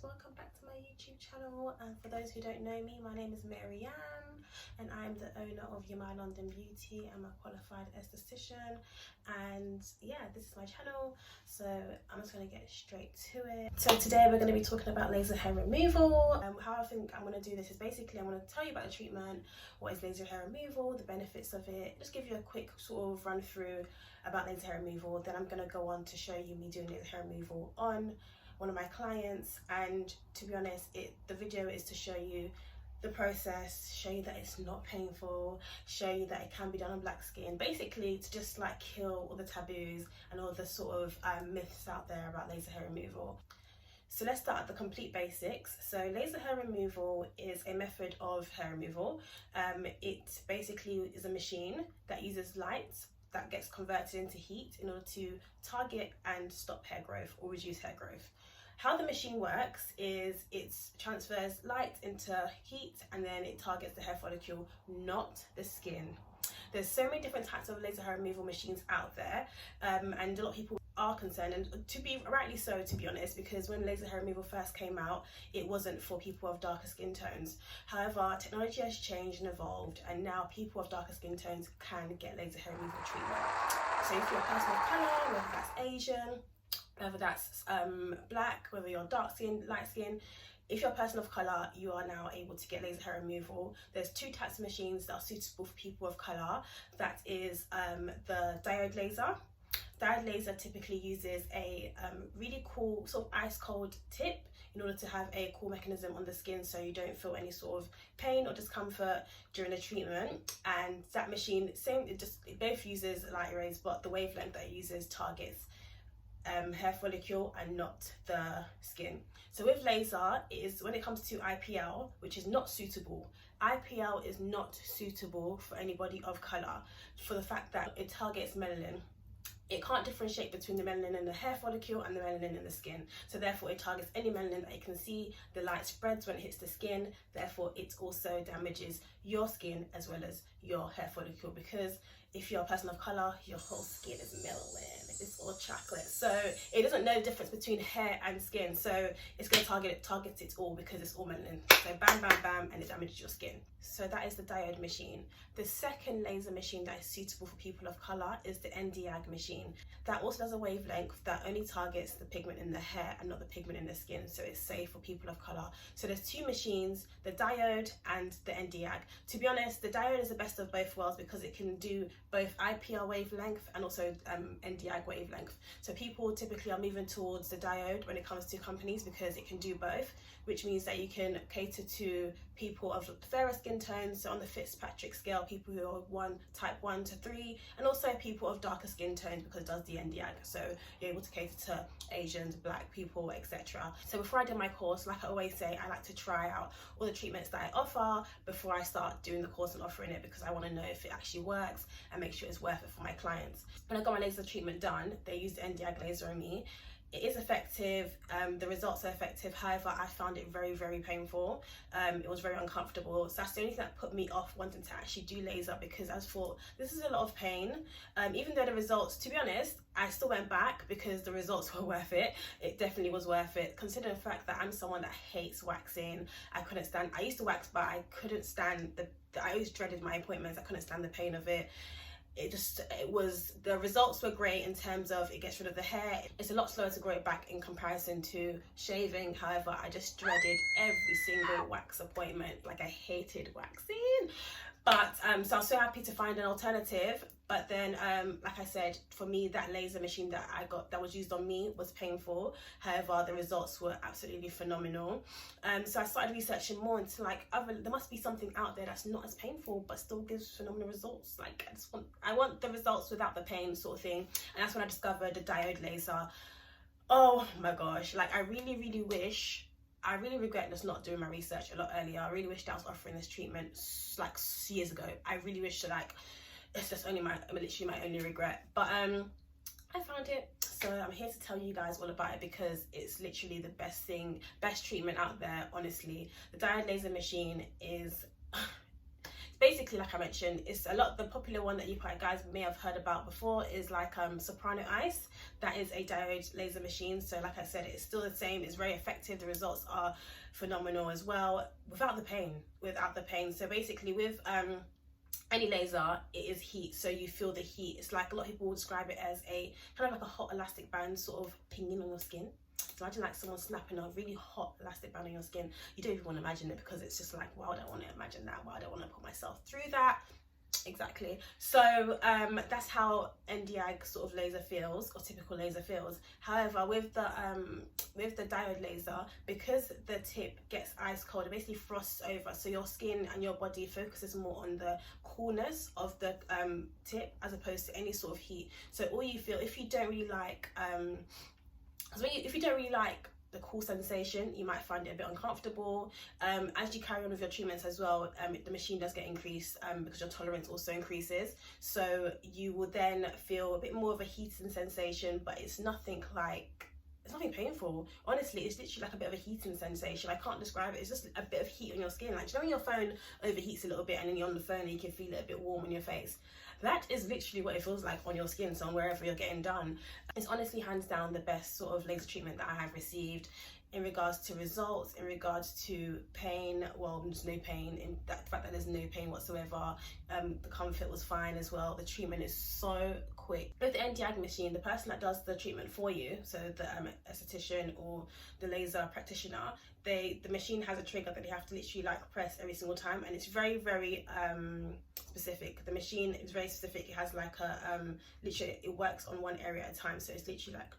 welcome back to my YouTube channel. And for those who don't know me, my name is Mariam and I'm the owner of Your My London Beauty. I'm a qualified esthetician, and yeah, this is my channel, so I'm just going to get straight to it. So today we're going to be talking about laser hair removal. How I think I'm going to do this is basically I'm going to tell you about the treatment, what is laser hair removal, the benefits of it, just give you a quick sort of run through about laser hair removal. Then I'm going to go on to show you me doing laser hair removal on one of my clients, and to be honest, the video is to show you the process, show you that it's not painful, show you that it can be done on black skin, basically to just like kill all the taboos and all the sort of myths out there about laser hair removal. So let's start at the complete basics. So laser hair removal is a method of hair removal. It basically is a machine that uses light that gets converted into heat in order to target and stop hair growth or reduce hair growth. How the machine works is it transfers light into heat and then it targets the hair follicle, not the skin. There's so many different types of laser hair removal machines out there, and a lot of people are concerned, and to be rightly so, to be honest, because when laser hair removal first came out, it wasn't for people of darker skin tones. However, technology has changed and evolved, and now people of darker skin tones can get laser hair removal treatment. So if you're a person of colour, whether that's Asian, whether that's black, whether you're dark skin, light skin, if you're a person of colour, you are now able to get laser hair removal. There's two types of machines that are suitable for people of colour. That is the diode laser. Diode laser typically uses a really cool sort of ice cold tip in order to have a cool mechanism on the skin so you don't feel any sort of pain or discomfort during the treatment. And that machine, it both uses light rays, but the wavelength that it uses targets hair follicle and not the skin. So with laser, when it comes to IPL, which is not suitable. IPL is not suitable for anybody of colour for the fact that it targets melanin. It can't differentiate between the melanin in the hair follicle and the melanin in the skin. So therefore it targets any melanin that you can see. The light spreads when it hits the skin. Therefore it also damages your skin as well as your hair follicle, because if you're a person of colour, your whole skin is melanin. It's all chocolate. So it doesn't know the difference between hair and skin. So it's going to target it all because it's all melanin. So bam, bam, bam, and it damages your skin. So that is the diode machine. The second laser machine that is suitable for people of colour is the Nd:YAG machine. That also has a wavelength that only targets the pigment in the hair and not the pigment in the skin. So it's safe for people of colour. So there's two machines, the diode and the Nd:YAG. To be honest, the diode is the best of both worlds because it can do both IPL wavelength and also Nd:YAG wavelength. So people typically are moving towards the diode when it comes to companies because it can do both, which means that you can cater to people of fairer skin tones, so on the Fitzpatrick scale, people who are type 1 to 3, and also people of darker skin tones because it does the Nd:YAG. So you're able to cater to Asians, black people, etc. So before I do my course, like I always say, I like to try out all the treatments that I offer before I start doing the course and offering it, because I want to know if it actually works and make sure it's worth it for my clients. When I got my laser treatment done, they used the Nd:YAG laser on me. It is effective, the results are effective, however I found it very, very painful. It was very uncomfortable, so that's the only thing that put me off wanting to actually do laser, because I thought this is a lot of pain. Even though the results, to be honest, I still went back because the results were worth it. It definitely was worth it, considering the fact that I'm someone that hates waxing. I used to wax, but I couldn't stand I always dreaded my appointments. I couldn't stand the pain of it. The results were great in terms of it gets rid of the hair. It's a lot slower to grow it back in comparison to shaving. However, I just dreaded every single wax appointment. Like, I hated waxing. But so I was so happy to find an alternative. But then, like I said, for me, that laser machine that I got that was used on me was painful. However, the results were absolutely phenomenal. So I started researching more into there must be something out there that's not as painful but still gives phenomenal results. Like, I want the results without the pain sort of thing. And that's when I discovered the diode laser. Oh my gosh! Like, I really regret just not doing my research a lot earlier. I really wish that I was offering this treatment like years ago. I really wish that, it's just literally my only regret. But I found it, so I'm here to tell you guys all about it because it's literally the best treatment out there, honestly. The diode laser machine is basically, like I mentioned, it's a lot. The popular one that you guys may have heard about before is like Soprano Ice. That is a diode laser machine. So like I said, it's still the same. It's very effective. The results are phenomenal as well, without the pain. So basically with any laser, it is heat, so you feel the heat. It's like, a lot of people will describe it as a kind of like a hot elastic band sort of pinging on your skin. So imagine like someone snapping a really hot elastic band on your skin. You don't even want to imagine it, because it's just like, why would I want to imagine that? Why would I want to put myself through that? Exactly. So that's how Nd:YAG sort of laser feels, or typical laser feels. However, with the diode laser, because the tip gets ice cold, it basically frosts over, so your skin and your body focuses more on the coolness of the tip as opposed to any sort of heat. So all you feel, if you don't really like if you don't really like the cool sensation, you might find it a bit uncomfortable. As you carry on with your treatments as well, the machine does get increased because your tolerance also increases, so you will then feel a bit more of a heating sensation, but it's nothing painful. Honestly, it's literally like a bit of a heating sensation. I can't describe it. It's just a bit of heat on your skin. Like, do you know when your phone overheats a little bit and then you're on the phone and you can feel it a bit warm on your face? That is literally what it feels like on your skin, so wherever you're getting done. It's honestly hands down the best sort of laser treatment that I have received. In regards to results, in regards to pain, well, there's no pain. In the fact that there's no pain whatsoever. The comfort was fine as well. The treatment is so quick. With the Nd:YAG machine, the person that does the treatment for you, so the esthetician or the laser practitioner, the machine has a trigger that they have to literally like press every single time, and it's very, very specific. The machine is very specific. It has like a literally, it works on one area at a time, so it's literally like.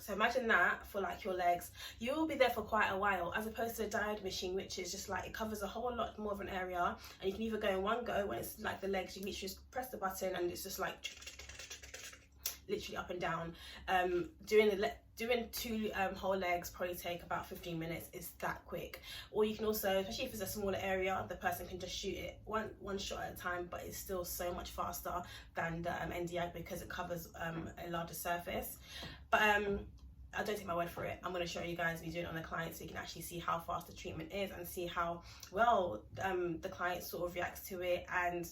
So imagine that for like your legs. You will be there for quite a while, as opposed to a diode machine, which is just like, it covers a whole lot more of an area, and you can either go in one go. When it's like the legs, you literally just press the button and it's just like literally up and down. Doing two whole legs probably take about 15 minutes. It's that quick. Or you can also, especially if it's a smaller area, the person can just shoot it one shot at a time, but it's still so much faster than the Nd:YAG because it covers a larger surface. But I don't take my word for it. I'm going to show you guys me doing it on the client, so you can actually see how fast the treatment is and see how well the client sort of reacts to it. And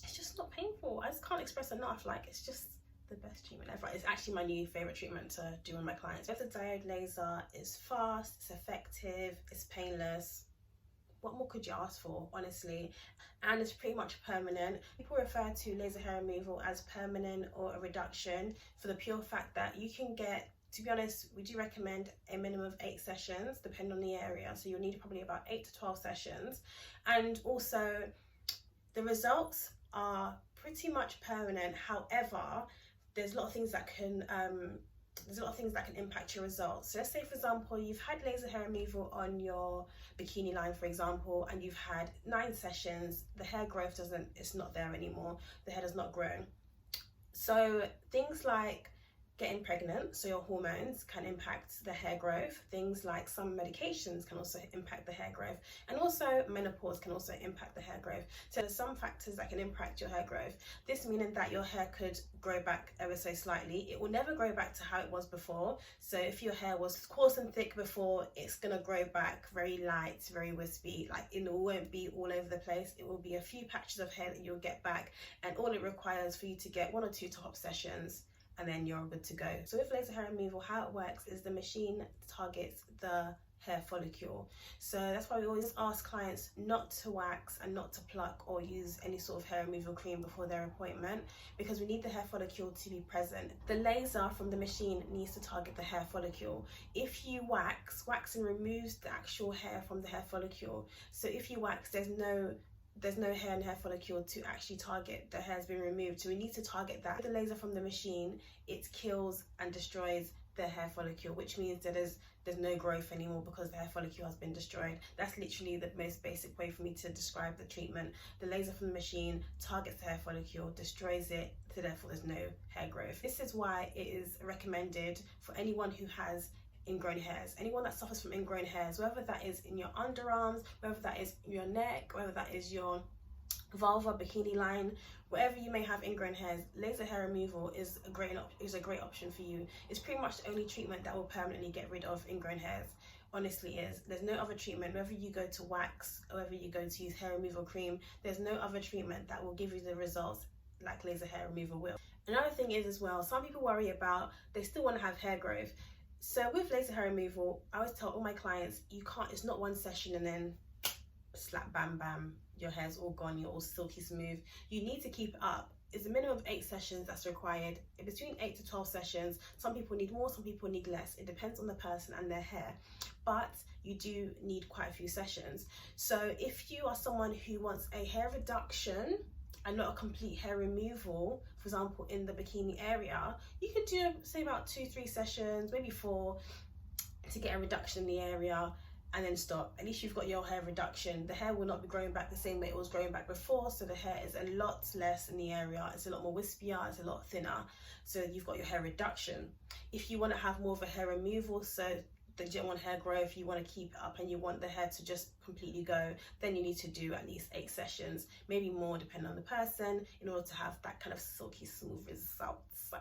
it's just not painful. I just can't express enough. Like, it's just the best treatment ever. It's actually my new favorite treatment to do on my clients. With the diode laser, it's fast, it's effective, it's painless. What more could you ask for, honestly? And it's pretty much permanent. People refer to laser hair removal as permanent or a reduction for the pure fact that you can get, to be honest, we do recommend a minimum of 8 sessions depending on the area. So you'll need probably about 8 to 12 sessions. And also the results are pretty much permanent. However, there's a lot of things that can impact your results. So let's say, for example, you've had laser hair removal on your bikini line, for example, and you've had 9 sessions. The hair growth it's not there anymore. The hair does not grow. So things like getting pregnant, so your hormones can impact the hair growth. Things like some medications can also impact the hair growth, and also menopause can also impact the hair growth. So there's some factors that can impact your hair growth. This meaning that your hair could grow back ever so slightly. It will never grow back to how it was before. So if your hair was coarse and thick before, it's gonna grow back very light, very wispy. Like, it won't be all over the place. It will be a few patches of hair that you'll get back, and all it requires for you to get 1 or 2 top sessions, and then you're good to go. So with laser hair removal, how it works is the machine targets the hair follicle. So that's why we always ask clients not to wax and not to pluck or use any sort of hair removal cream before their appointment, because we need the hair follicle to be present. The laser from the machine needs to target the hair follicle. If you waxing removes the actual hair from the hair follicle. So if you wax, there's no hair and hair follicle to actually target. The hair's been removed, so we need to target that. With the laser from the machine, it kills and destroys the hair follicle, which means that there's no growth anymore because the hair follicle has been destroyed. That's literally the most basic way for me to describe the treatment. The laser from the machine targets the hair follicle, destroys it, so therefore there's no hair growth. This is why it is recommended for anyone who has ingrown hairs. Anyone that suffers from ingrown hairs, whether that is in your underarms, whether that is your neck, whether that is your vulva, bikini line, wherever you may have ingrown hairs, laser hair removal is a great option for you. It's pretty much the only treatment that will permanently get rid of ingrown hairs. honestly is. There's no other treatment, whether you go to wax or whether you go to use hair removal cream, there's no other treatment that will give you the results like laser hair removal will. Another thing is as well, some people worry about, they still want to have hair growth. So with laser hair removal, I always tell all my clients, you can't, it's not one session and then slap bam bam, your hair's all gone, you're all silky smooth. You need to keep it up. It's a minimum of 8 sessions that's required. In between 8 to 12 sessions, some people need more, some people need less. It depends on the person and their hair, but you do need quite a few sessions. So if you are someone who wants a hair reduction and not a complete hair removal, for example, in the bikini area, you could do, say, about 2-3 sessions, maybe 4, to get a reduction in the area, and then stop. At least you've got your hair reduction. The hair will not be growing back the same way it was growing back before, so the hair is a lot less in the area. It's a lot more wispier, it's a lot thinner. So you've got your hair reduction. If you want to have more of a hair removal, so that you don't want hair growth, you want to keep it up and you want the hair to just completely go, then you need to do at least 8 sessions, maybe more depending on the person, in order to have that kind of silky smooth results.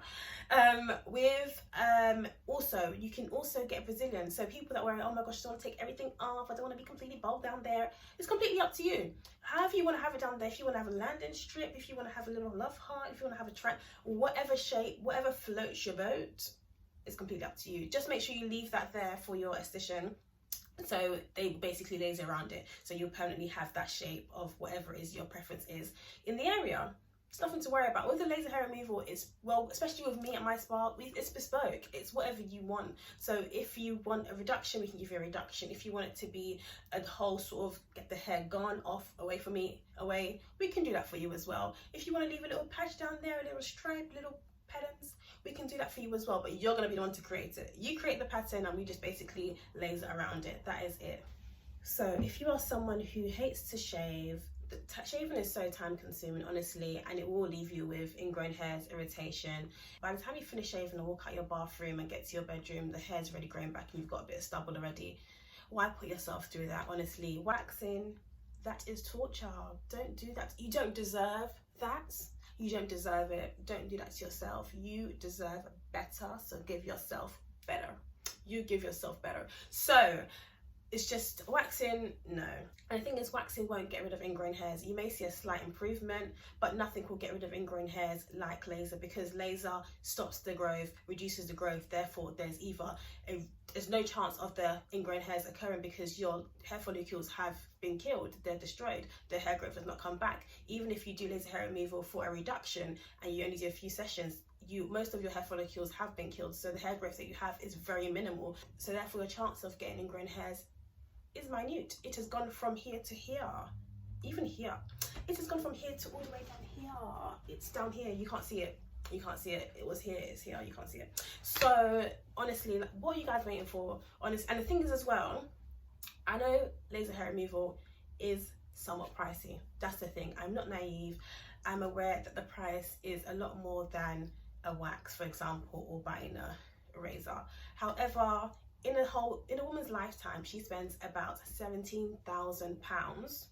Also, you can also get Brazilian. So people that worry, oh my gosh, I don't want to take everything off, I don't want to be completely bald down there. It's completely up to you. However you want to have it down there, if you want to have a landing strip, if you want to have a little love heart, if you want to have a track, whatever shape, whatever floats your boat, it's completely up to you. Just make sure you leave that there for your esthetician, so they basically laser around it, so you'll permanently have that shape of whatever it is your preference is in the area. It's nothing to worry about. With the laser hair removal, it's, well, especially with me at my spa, it's bespoke. It's whatever you want. So if you want a reduction, we can give you a reduction. If you want it to be a whole sort of get the hair gone, off, away from me, away, we can do that for you as well. If you want to leave a little patch down there, a little stripe, little patterns, we can do that for you as well, but you're going to be the one to create it. You create the pattern and we just basically laser around it. That is it. So if you are someone who hates to shave, shaving is so time consuming, honestly, and it will leave you with ingrown hairs, irritation. By the time you finish shaving and walk out your bathroom and get to your bedroom, the hair's already grown back and you've got a bit of stubble already. Why put yourself through that? Honestly, waxing, that is torture. Don't do that. You don't deserve that. You don't deserve it. Don't do that to yourself. You deserve better, so give yourself better. You give yourself better. So it's just waxing, no. And the thing is, waxing won't get rid of ingrown hairs. You may see a slight improvement, but nothing will get rid of ingrown hairs like laser, because laser stops the growth, reduces the growth. Therefore, there's no chance of the ingrown hairs occurring because your hair follicles have been killed. They're destroyed. The hair growth has not come back. Even if you do laser hair removal for a reduction and you only do a few sessions, most of your hair follicles have been killed. So the hair growth that you have is very minimal. So therefore, your chance of getting ingrown hairs is minute. It has gone from here to here, even here. It has gone from here to all the way down here. It's down here. You can't see it. You can't see it. It was here. It's here. You can't see it. So honestly, like, what are you guys waiting for? Honest. And the thing is as well, I know laser hair removal is somewhat pricey. That's the thing. I'm not naive. I'm aware that the price is a lot more than a wax, for example, or buying a razor. However, in a woman's lifetime, she spends about £17,000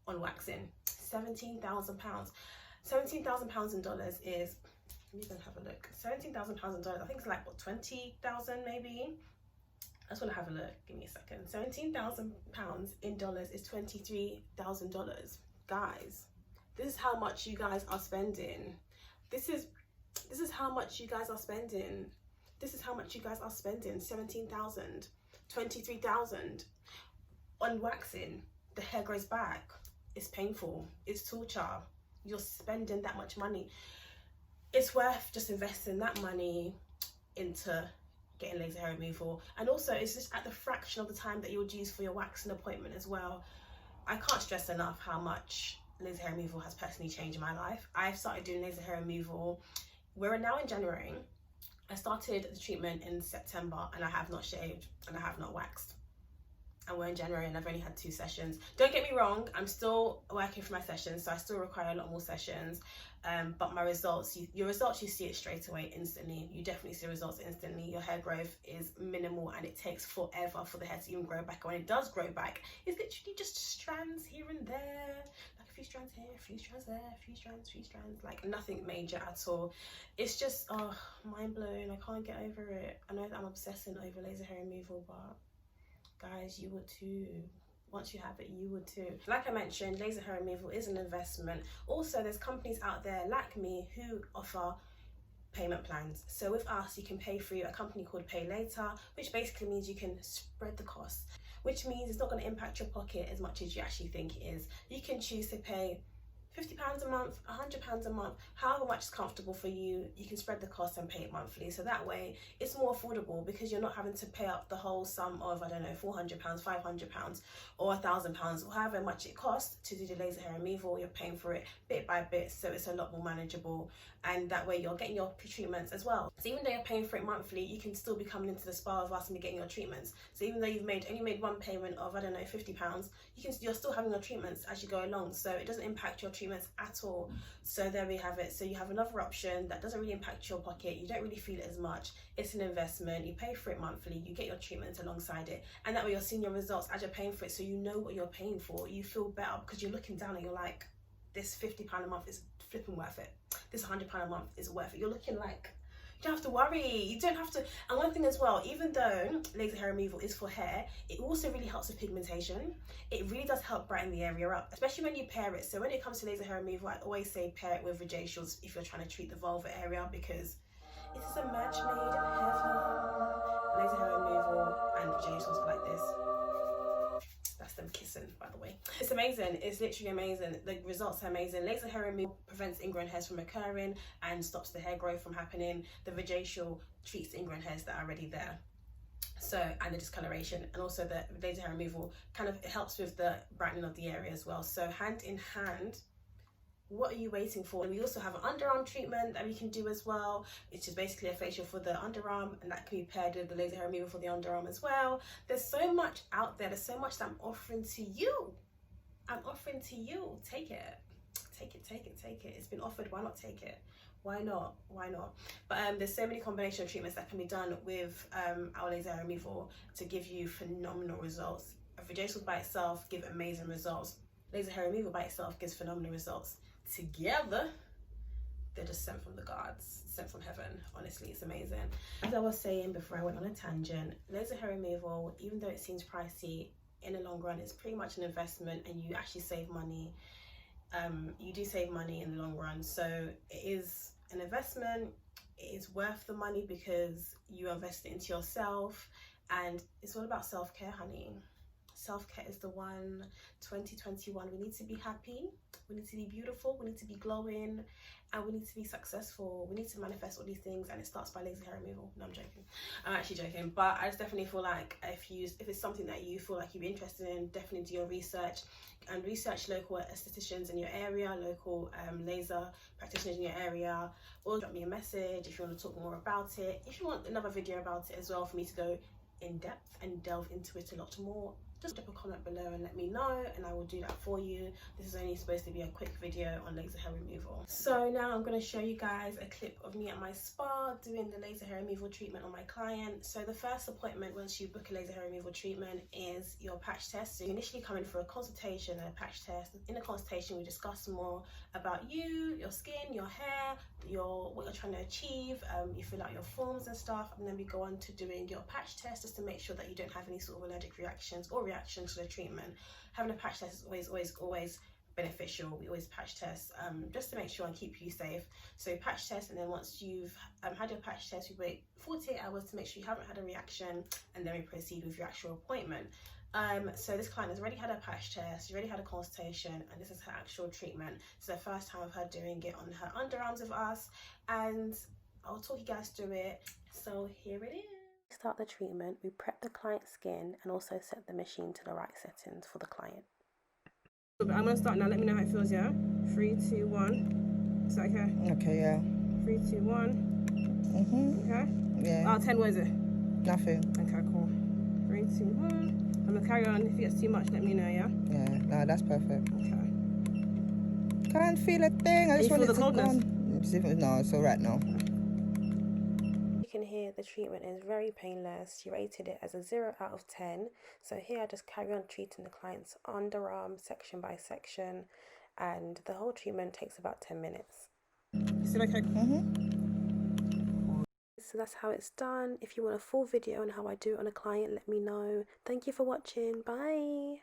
on waxing. £17,000. £17,000 in dollars is, let me go have a look. £17,000 in dollars, I think it's like, what, 20,000 maybe? I just want to have a look. Give me a second. £17,000 in dollars is $23,000. Guys, this is how much you guys are spending. This is how much you guys are spending. This is how much you guys are spending. 17,000, 23,000 on waxing. The hair grows back. It's painful. It's torture. You're spending that much money. It's worth just investing that money into getting laser hair removal. And also, it's just at the fraction of the time that you would use for your waxing appointment as well. I can't stress enough how much laser hair removal has personally changed my life. I've started doing laser hair removal. We're now in January. I started the treatment in September and I have not shaved and I have not waxed. And we're in January and I've only had 2 sessions. Don't get me wrong, I'm still working for my sessions, so I still require a lot more sessions. But my results, your results, you see it straight away, instantly. You definitely see results instantly. Your hair growth is minimal and it takes forever for the hair to even grow back. And when it does grow back, it's literally just strands here and there. Like a few strands here, a few strands there, a few strands, like nothing major at all. It's just, oh, mind blown. I can't get over it. I know that I'm obsessing over laser hair removal, but guys, you would too. Once you have it, you would too. Like I mentioned, laser hair removal is an investment. Also, there's companies out there like me who offer payment plans. So with us, you can pay through a company called Pay Later, which basically means you can spread the costs, which means it's not going to impact your pocket as much as you actually think it is. You can choose to pay £50 a month, £100 a month, however much is comfortable for you. You can spread the cost and pay it monthly. So that way it's more affordable because you're not having to pay up the whole sum of, I don't know, £400, £500 or £1,000 or however much it costs to do the laser hair removal. You're paying for it bit by bit, so it's a lot more manageable, and that way you're getting your treatments as well. So even though you're paying for it monthly, you can still be coming into the spa with us and be getting your treatments. So even though you've only made one payment of, I don't know, £50, you're still having your treatments as you go along, so it doesn't impact your treatments at all. So there we have it. So you have another option that doesn't really impact your pocket. You don't really feel it as much. It's an investment. You pay for it monthly, you get your treatments alongside it, and that way you're seeing your results as you're paying for it, so you know what you're paying for. You feel better because you're looking down and you're like, this £50 a month is flipping worth it. This £100 a month is worth it. You're looking like, you don't have to worry. You don't have to. And one thing as well, even though laser hair removal is for hair, it also really helps with pigmentation. It really does help brighten the area up, especially when you pair it. So when it comes to laser hair removal, I always say pair it with vajacials if you're trying to treat the vulva area, because it is a match made in heaven. Laser hair removal and vajacials like this. That's them kissing, by the way. It's amazing. It's literally amazing. The results are amazing. Laser hair removal prevents ingrown hairs from occurring and stops the hair growth from happening. The vajacial treats the ingrown hairs that are already there. So, and the discoloration, and also the laser hair removal it helps with the brightening of the area as well. So hand in hand, what are you waiting for? And we also have an underarm treatment that we can do as well, which is basically a facial for the underarm, and that can be paired with the laser hair removal for the underarm as well. There's so much out there. There's so much that I'm offering to you. I'm offering to you. Take it. Take it, take it, take it. It's been offered. Why not take it? Why not? Why not? But there's so many combination of treatments that can be done with our laser hair removal to give you phenomenal results. Vajacials by itself give amazing results. Laser hair removal by itself gives phenomenal results. Together, they're just sent from the gods, sent from heaven. Honestly, it's amazing. As I was saying before I went on a tangent, laser hair removal, even though it seems pricey, in the long run it's pretty much an investment, and you actually save money. You do save money in the long run, so it is an investment. It is worth the money because you invest it into yourself, and it's all about self-care, honey. Self-care is the one. 2021, we need to be happy, we need to be beautiful, we need to be glowing, and we need to be successful. We need to manifest all these things, and it starts by laser hair removal. No, I'm joking. I'm actually joking, but I just definitely feel like if it's something that you feel like you'd be interested in, definitely do your research and research local estheticians in your area, local laser practitioners in your area, or drop me a message if you want to talk more about it. If you want another video about it as well, for me to go in depth and delve into it a lot more, just drop a comment below and let me know, and I will do that for you. This is only supposed to be a quick video on laser hair removal. So now I'm going to show you guys a clip of me at my spa doing the laser hair removal treatment on my client. So the first appointment once you book a laser hair removal treatment is your patch test. So you initially come in for a consultation and a patch test. In the consultation we discuss more about you, your skin, your hair, what you're trying to achieve. You fill out your forms and stuff, and then we go on to doing your patch test just to make sure that you don't have any sort of allergic reactions or reactions to the treatment. Having a patch test is always beneficial. We always patch test just to make sure and keep you safe. So patch test, and then once you've had your patch test, we wait 48 hours to make sure you haven't had a reaction, and then we proceed with your actual appointment. So this client has already had a patch test, she already had a consultation, and this is her actual treatment. It's the first time of her doing it on her underarms with us, and I'll talk you guys through it. So here it is. Start the treatment, we prep the client's skin and also set the machine to the right settings for the client. I'm gonna start now. Let me know how it feels. Yeah, 3, 2, 1. Is that okay? Okay, yeah. 3, 2, 1. Okay. Yeah. 10. What is it? Nothing. Okay, cool. 3, 2, 1. I'm gonna carry on. If it gets too much, let me know. Yeah. Yeah. No, that's perfect. Okay. Can't feel a thing. I just want it to go on. No, it's all right now. You can hear the treatment is very painless. She rated it as a 0 out of 10. So here I just carry on treating the client's underarm section by section, and the whole treatment takes about 10 minutes. Still okay? So that's how it's done. If you want a full video on how I do it on a client, let me know. Thank you for watching. Bye.